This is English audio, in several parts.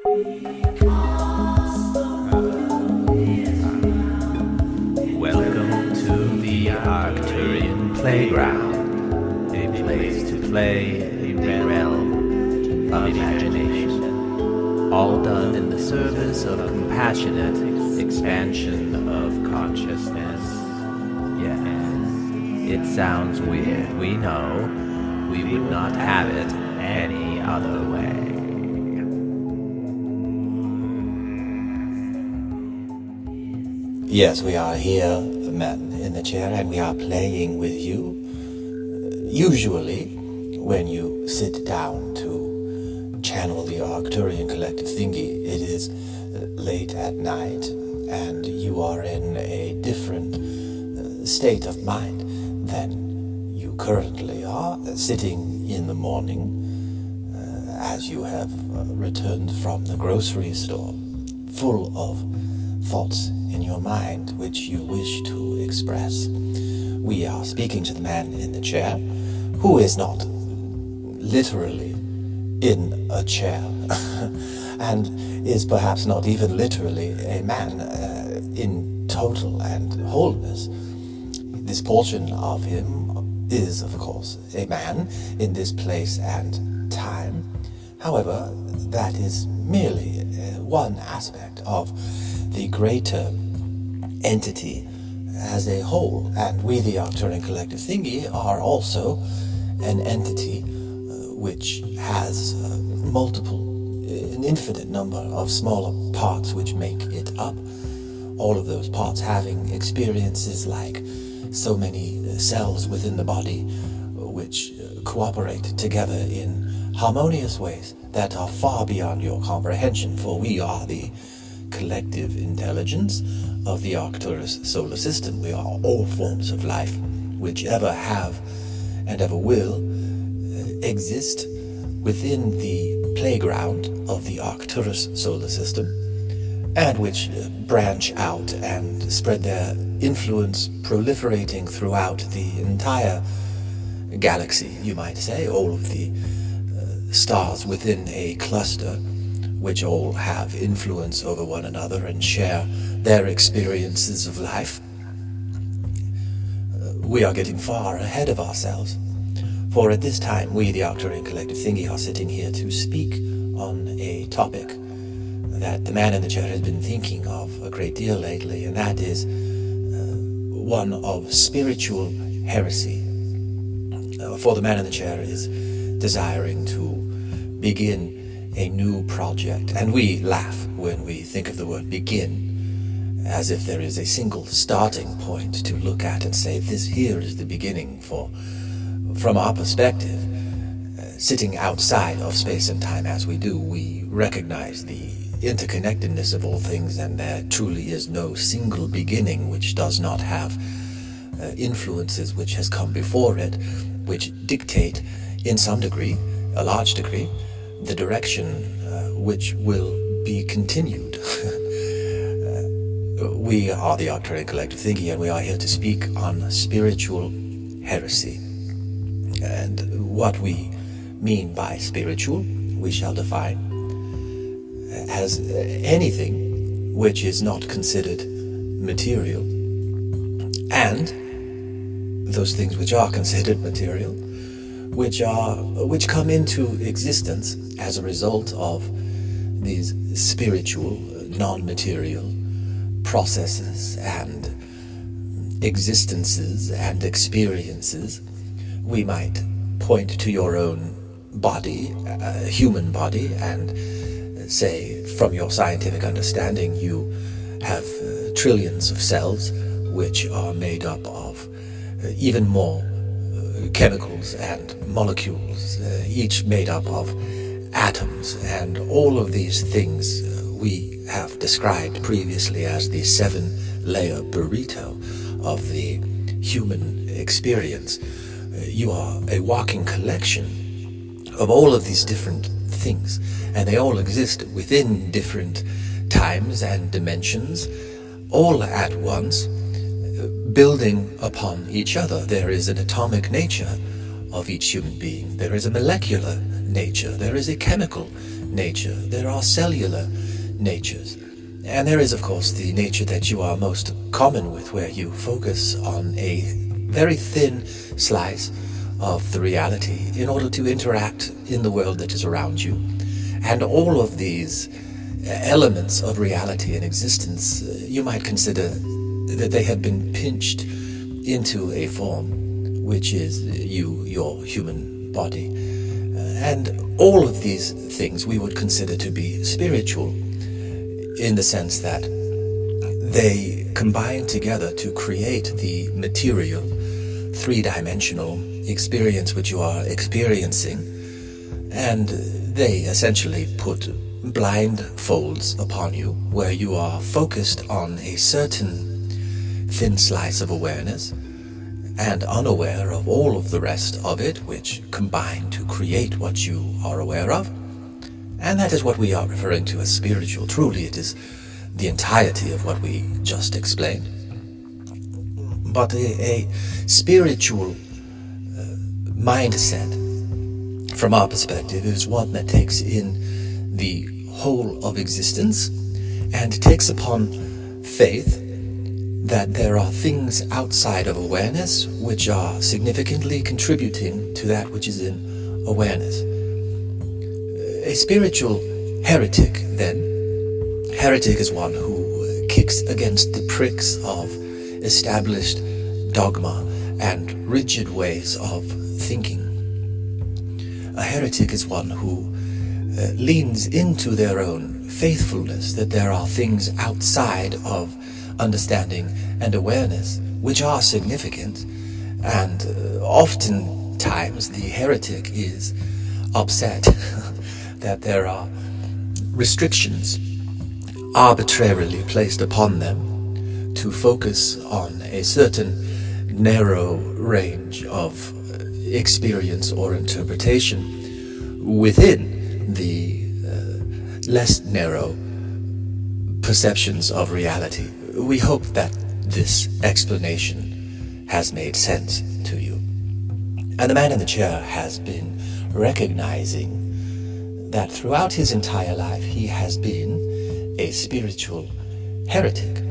Welcome to the Arcturian Playground, a place to play in the realm of imagination, all done in the service of compassionate expansion of consciousness. Yes, it sounds weird, we know. We would not have it any other way. Yes, we are here, men in the chair, and we are playing with you. Usually, when you sit down to channel the Arcturian collective thingy, it is late at night, and you are in a different state of mind than you currently are, sitting in the morning as you have returned from the grocery store, full of thoughts in your mind which you wish to express. We are speaking to the man in the chair, who is not literally in a chair, and is perhaps not even literally a man in total and wholeness. This portion of him is, of course, a man in this place and time. However, that is merely one aspect of the greater entity as a whole, and we, the Arcturian collective thingy, are also an entity which has an infinite number of smaller parts which make it up, all of those parts having experiences like so many cells within the body which cooperate together in harmonious ways that are far beyond your comprehension, for we are the collective intelligence of the Arcturus solar system. We are all forms of life which ever have and ever will exist within the playground of the Arcturus solar system, and which branch out and spread their influence, proliferating throughout the entire galaxy, you might say, all of the stars within a cluster, which all have influence over one another and share their experiences of life. We are getting far ahead of ourselves, for at this time we, the Arcturian collective thingy, are sitting here to speak on a topic that the man in the chair has been thinking of a great deal lately, and that is one of spiritual heresy. For the man in the chair is desiring to begin a new project, and we laugh when we think of the word begin, as if there is a single starting point to look at and say, this here is the beginning. For from our perspective, sitting outside of space and time as we do, we recognize the interconnectedness of all things, and there truly is no single beginning which does not have influences which has come before it, which dictate in some degree, a large degree, the direction which will be continued. We are the Arcturian collective thinking, and we are here to speak on spiritual heresy. And what we mean by spiritual, we shall define as anything which is not considered material, and those things which are considered material, which come into existence as a result of these spiritual, non-material processes and existences and experiences. We might point to your own body, human body, and say, from your scientific understanding, you have trillions of cells which are made up of even more chemicals and molecules, each made up of atoms, and all of these things we have described previously as the 7-layer burrito of the human experience. You are a walking collection of all of these different things, and they all exist within different times and dimensions, all at once, building upon each other. There is an atomic nature of each human being. There is a molecular nature. There is a chemical nature, there are cellular natures, and there is, of course, the nature that you are most common with, where you focus on a very thin slice of the reality in order to interact in the world that is around you. And all of these elements of reality and existence, you might consider that they have been pinched into a form, which is you, your human body. And all of these things we would consider to be spiritual, in the sense that they combine together to create the material, three-dimensional experience which you are experiencing, and they essentially put blindfolds upon you, where you are focused on a certain thin slice of awareness and unaware of all of the rest of it, which combine to create what you are aware of. And that is what we are referring to as spiritual. Truly, it is the entirety of what we just explained. But a spiritual mindset, from our perspective, is one that takes in the whole of existence and takes upon faith that there are things outside of awareness which are significantly contributing to that which is in awareness. A spiritual heretic, then, heretic is one who kicks against the pricks of established dogma and rigid ways of thinking. A heretic is one who leans into their own faithfulness, that there are things outside of understanding and awareness which are significant, and oftentimes the heretic is upset that there are restrictions arbitrarily placed upon them to focus on a certain narrow range of experience or interpretation within the less narrow perceptions of reality. We hope that this explanation has made sense to you. And the man in the chair has been recognizing that throughout his entire life he has been a spiritual heretic,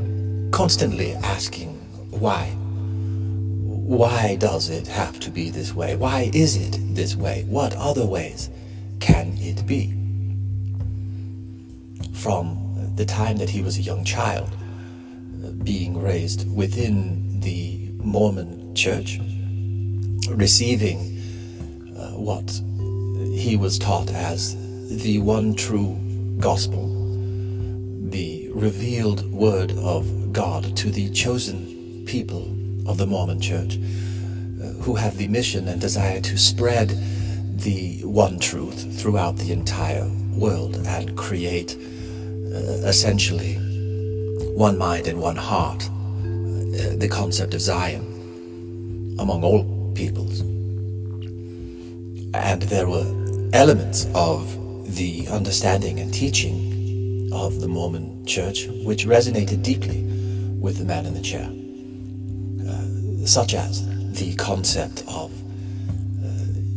constantly asking why. Why does it have to be this way? Why is it this way? What other ways can it be? From the time that he was a young child, being raised within the Mormon church, receiving what he was taught as the one true gospel, the revealed word of God to the chosen people of the Mormon church, who have the mission and desire to spread the one truth throughout the entire world and create essentially one mind and one heart, the concept of Zion among all peoples. And there were elements of the understanding and teaching of the Mormon church which resonated deeply with the man in the chair, such as the concept of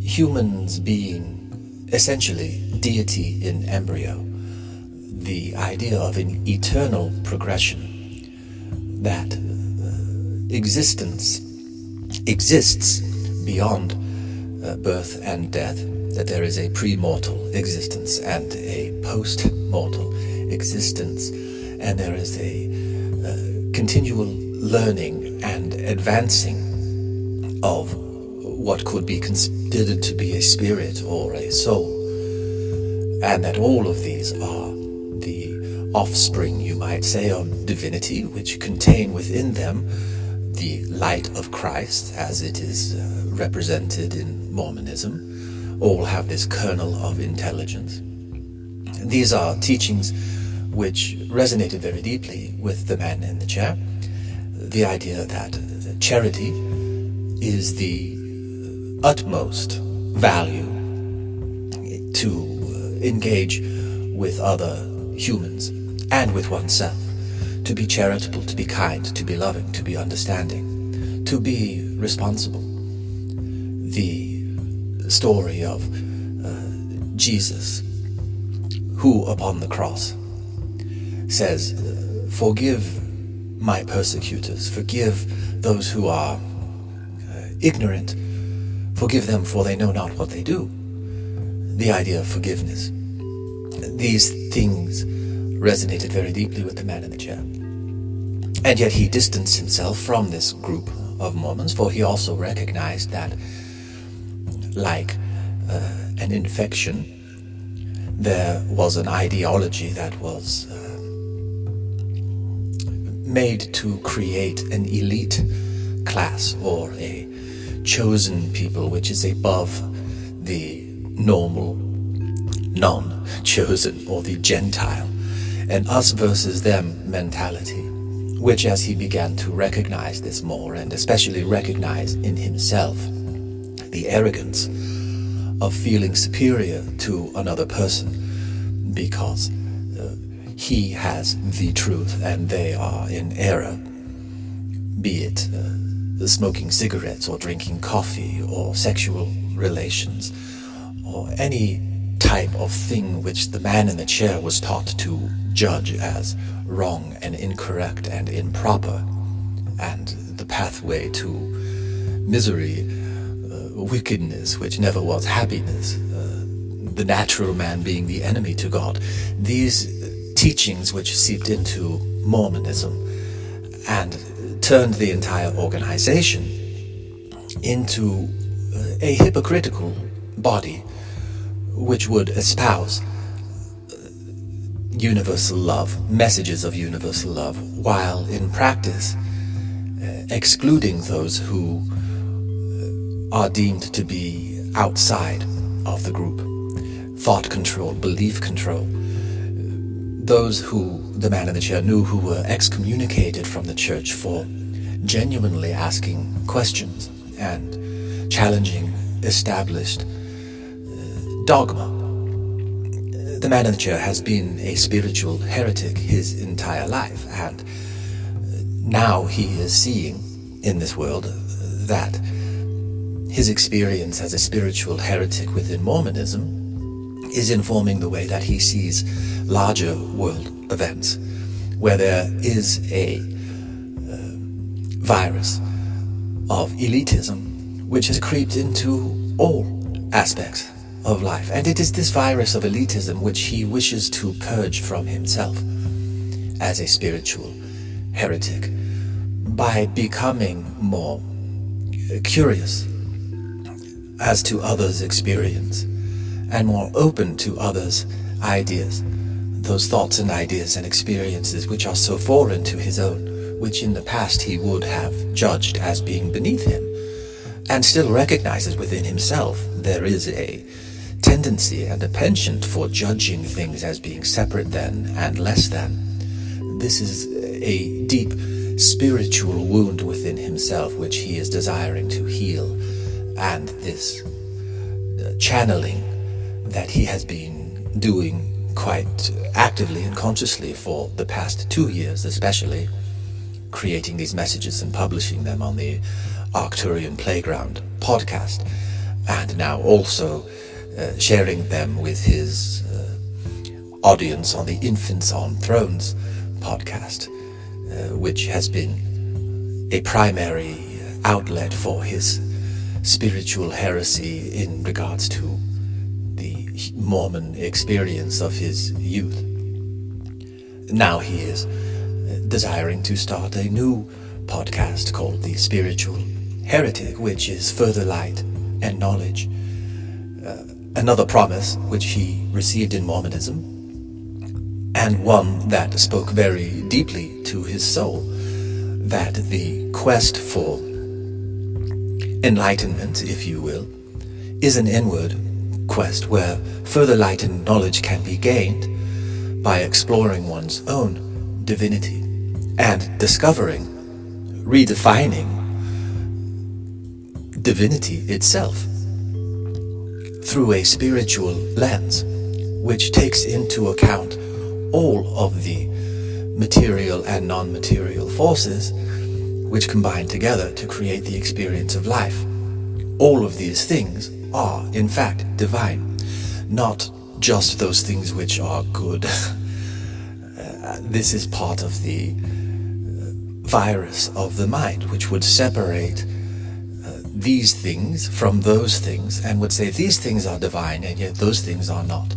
humans being essentially deity in embryo, the idea of an eternal progression, that existence exists beyond birth and death, that there is a pre-mortal existence and a post-mortal existence, and there is a continual learning and advancing of what could be considered to be a spirit or a soul, and that all of these are the offspring, you might say, of divinity, which contain within them the light of Christ as it is represented in Mormonism. All have this kernel of intelligence. These are teachings which resonated very deeply with the man in the chair. The idea that charity is the utmost value to engage with other humans and with oneself, to be charitable, to be kind, to be loving, to be understanding, to be responsible. The story of Jesus who upon the cross says, forgive my persecutors, forgive those who are ignorant, forgive them for they know not what they do. The idea of forgiveness. These things resonated very deeply with the man in the chair. And yet he distanced himself from this group of Mormons, for he also recognized that, like an infection, there was an ideology that was made to create an elite class or a chosen people which is above the normal non-chosen or the Gentile, an us versus them mentality, which as he began to recognize this more, and especially recognize in himself the arrogance of feeling superior to another person because he has the truth and they are in error, be it smoking cigarettes or drinking coffee or sexual relations or any type of thing which the man in the chair was taught to judge as wrong and incorrect and improper, and the pathway to misery, wickedness which never was happiness, the natural man being the enemy to God. These teachings which seeped into Mormonism and turned the entire organization into a hypocritical body which would espouse universal love, messages of universal love, while in practice excluding those who are deemed to be outside of the group. Thought control, belief control. Those who the man in the chair knew who were excommunicated from the church for genuinely asking questions and challenging established dogma. The man in the chair has been a spiritual heretic his entire life, and now he is seeing in this world that his experience as a spiritual heretic within Mormonism is informing the way that he sees larger world events, where there is a virus of elitism which has creeped into all aspects of life. And it is this virus of elitism which he wishes to purge from himself as a spiritual heretic by becoming more curious as to others' experience and more open to others' ideas, those thoughts and ideas and experiences which are so foreign to his own, which in the past he would have judged as being beneath him, and still recognizes within himself there is a tendency and a penchant for judging things as being separate than and less than. This is a deep spiritual wound within himself which he is desiring to heal, and this channeling that he has been doing quite actively and consciously for the past 2 years, especially creating these messages and publishing them on the Arcturian Playground podcast, and now also sharing them with his audience on the Infants on Thrones podcast, which has been a primary outlet for his spiritual heresy in regards to the Mormon experience of his youth. Now he is desiring to start a new podcast called the Spiritual Heretic, which is further light and knowledge. Another promise which he received in Mormonism, and one that spoke very deeply to his soul, that the quest for enlightenment, if you will, is an inward quest where further light and knowledge can be gained by exploring one's own divinity and discovering, redefining divinity itself through a spiritual lens, which takes into account all of the material and non-material forces which combine together to create the experience of life. All of these things are, in fact, divine, not just those things which are good. This is part of the virus of the mind, which would separate these things from those things and would say these things are divine and yet those things are not.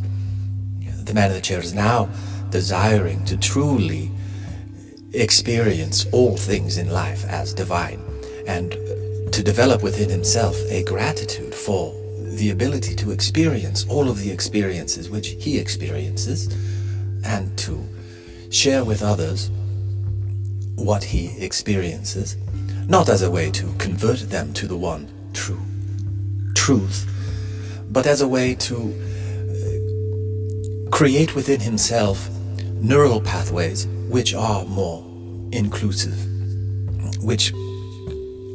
The man in the chair is now desiring to truly experience all things in life as divine and to develop within himself a gratitude for the ability to experience all of the experiences which he experiences and to share with others what he experiences, not as a way to convert them to the one true truth, but as a way to create within himself neural pathways which are more inclusive, which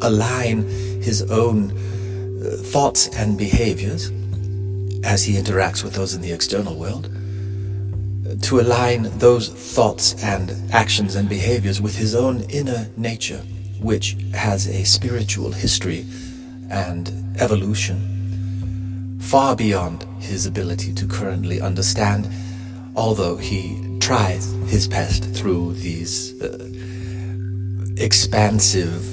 align his own thoughts and behaviors as he interacts with those in the external world, to align those thoughts and actions and behaviors with his own inner nature, which has a spiritual history and evolution far beyond his ability to currently understand, although he tries his best through these expansive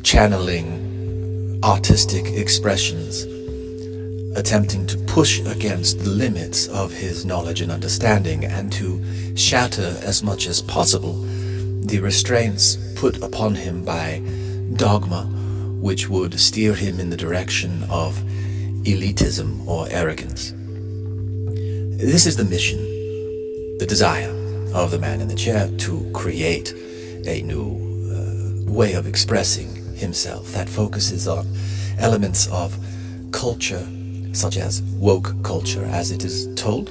channeling artistic expressions, attempting to push against the limits of his knowledge and understanding and to shatter as much as possible the restraints put upon him by dogma, which would steer him in the direction of elitism or arrogance. This is the mission, the desire of the man in the chair, to create a new way of expressing himself that focuses on elements of culture, such as woke culture, as it is told,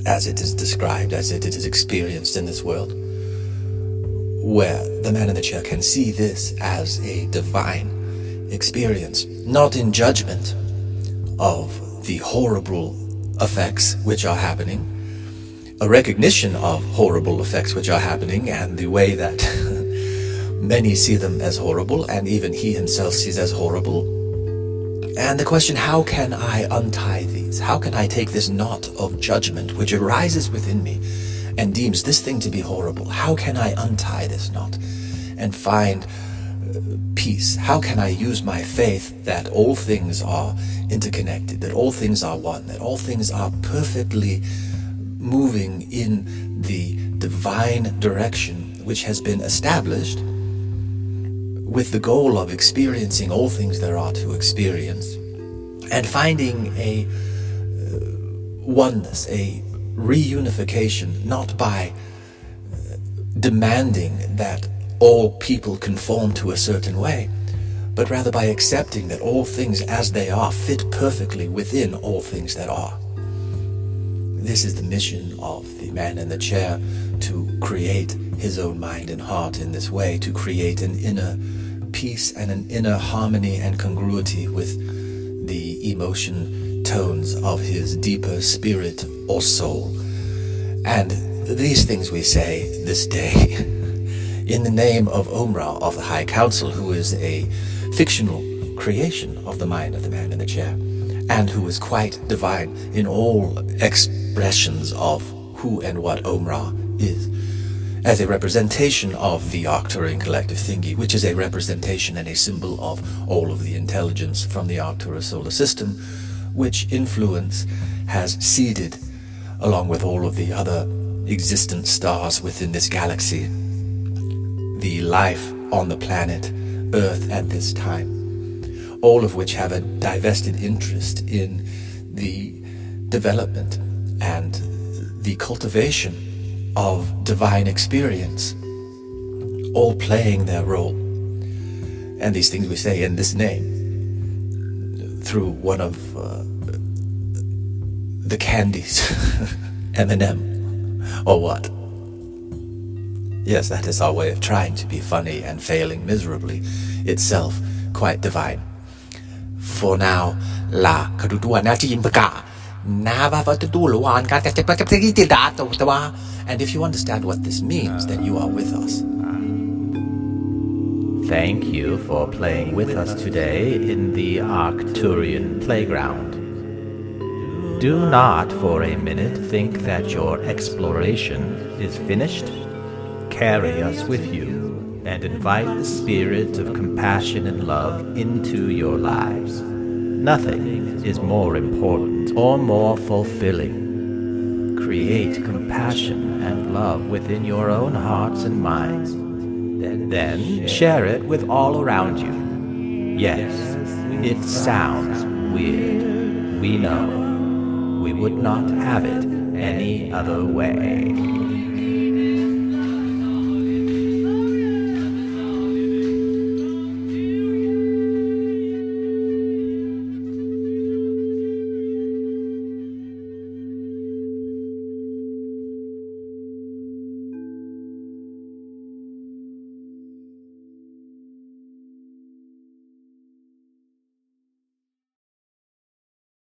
as it is described, as it is experienced in this world, where the man in the chair can see this as a divine experience, not in judgment of the horrible effects which are happening, a recognition of horrible effects which are happening and the way that many see them as horrible and even he himself sees as horrible. And the question, how can I untie these? How can I take this knot of judgment which arises within me and deems this thing to be horrible? How can I untie this knot and find peace? How can I use my faith that all things are interconnected, that all things are one, that all things are perfectly moving in the divine direction which has been established with the goal of experiencing all things there are to experience and finding a oneness, a reunification, not by demanding that all people conform to a certain way, but rather by accepting that all things as they are fit perfectly within all things that are. This is the mission of the man in the chair, to create his own mind and heart in this way, to create an inner peace and an inner harmony and congruity with the emotion tones of his deeper spirit or soul. And these things we say this day in the name of Omra, of the High Council, who is a fictional creation of the mind of the man in the chair, and who is quite divine in all expressions of who and what Omra is, as a representation of the Arcturian collective thingy, which is a representation and a symbol of all of the intelligence from the Arcturus solar system, which influence has seeded, along with all of the other existent stars within this galaxy, the life on the planet Earth at this time, all of which have a divested interest in the development and the cultivation of divine experience, all playing their role. And these things we say in this name, through one of the candies, M&M, or what? Yes, that is our way of trying to be funny and failing miserably, itself quite divine. For now, la kadudua na jimpaka. And if you understand what this means, then you are with us. Thank you for playing with us today in the Arcturian Playground. Do not for a minute think that your exploration is finished. Carry us with you and invite the spirit of compassion and love into your lives. Nothing is more important or more fulfilling. Create compassion and love within your own hearts and minds. Then share it with all around you. Yes, it sounds weird. We know. We would not have it any other way.